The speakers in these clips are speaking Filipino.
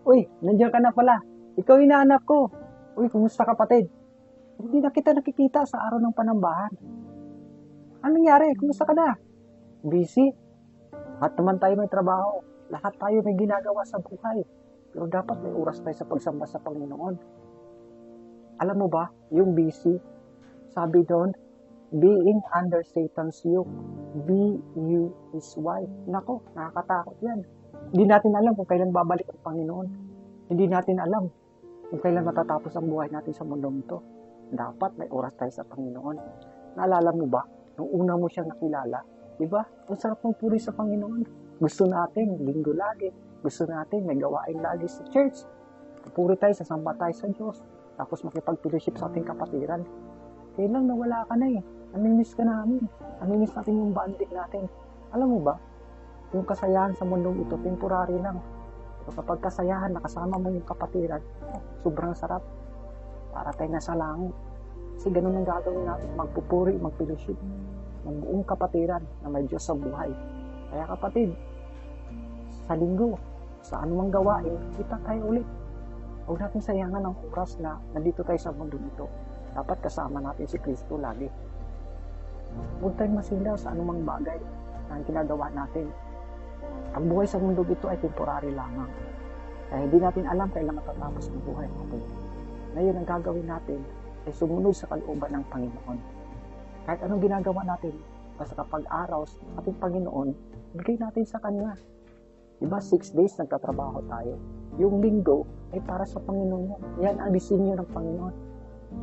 Uy, nandiyan ka na pala. Ikaw hinahanap ko. Uy, kumusta kapatid? Hindi na kita nakikita sa araw ng panambahan. Anong nangyari? Kumusta ka na? Busy? Lahat naman tayo may trabaho. Lahat tayo may ginagawa sa buhay. Pero dapat may oras tayo sa pagsamba sa Panginoon. Alam mo ba, yung busy, sabi doon, being under Satan's yoke, be you his wife. Nako, nakakatakot yan. Hindi natin alam kung kailan babalik ang Panginoon. Hindi natin alam kung kailan matatapos ang buhay natin sa mundong ito. Dapat may oras tayo sa Panginoon. Naalala mo ba, nung una mo siyang nakilala, di ba? Ang sarap ng puri sa Panginoon. Gusto natin, linggo lagi. Gusto natin, may gawain lagi sa church. Puri tayo, sasamba tayo sa Diyos. Tapos makipag-fellowship sa ating kapatiran. Kailan nawala ka na eh. Namimiss ka namin. Namimiss natin yung bonding natin. Alam mo ba, yung kasayahan sa mundong ito, temporary lang. Pero kapag kasayahan, nakasama mo yung kapatiran, sobrang sarap. Para tayo nasa langit. Kasi ganun ang gagawin natin. Magpupuri, mag-fellowship. Ng buong kapatiran na may Diyos sa buhay. Kaya kapatid, sa linggo, sa anumang gawain, kita tayo ulit. Huwag natin sayangan ang oras na nandito tayo sa mundo ito. Dapat kasama natin si Kristo lagi. Huwag tayong masilaw sa anumang bagay na ginagawa natin. Ang buhay sa mundo ito ay temporary lamang. Kaya hindi natin alam kailan matatapos ang buhay natin. Ngayon, ang gagawin natin ay sumunod sa kalooban ng Panginoon. Kahit anong ginagawa natin, basta kapag araw sa ating Panginoon, bigay natin sa Kanya. Diba, 6 days nagtatrabaho tayo. Yung linggo ay para sa Panginoon. Yan ang disenyo ng Panginoon.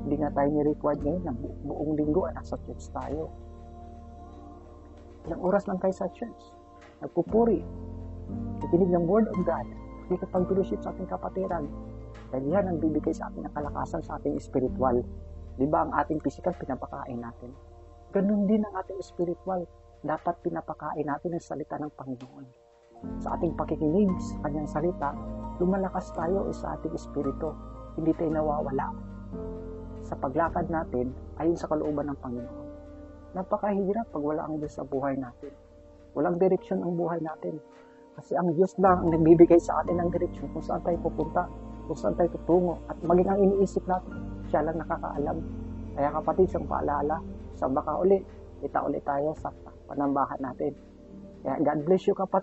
Hindi nga tayo ni-required ngayon na buong linggo ay nasa church tayo. Ilang oras lang tayo sa church. Nagpupuri. Nakikinig ng Word of God. Nakikipag-fellowship sa ating kapatiran. Dahil yan ang bibigay sa ating ng kalakasan sa ating spiritual. Diba ang ating physical pinapakain natin? Ganun din ang ating spiritual. Dapat pinapakain natin ang salita ng Panginoon. Sa ating pakikinig sa kanyang salita, lumalakas tayo sa ating espiritu. Hindi tayo nawawala. Sa paglakad natin, ayon sa kalooban ng Panginoon. Napakahirap pag wala ang Diyos sa buhay natin. Walang direksyon ang buhay natin. Kasi ang Diyos lang ang nagbibigay sa atin ng direksyon kung saan tayo pupunta, kung saan tayo tutungo. At maging ang iniisip natin, siya lang nakakaalam. Kaya kapatid, siyang paalala, sa baka ulit, kita ulit tayo sa panambahan natin. Kaya God bless you kapatid.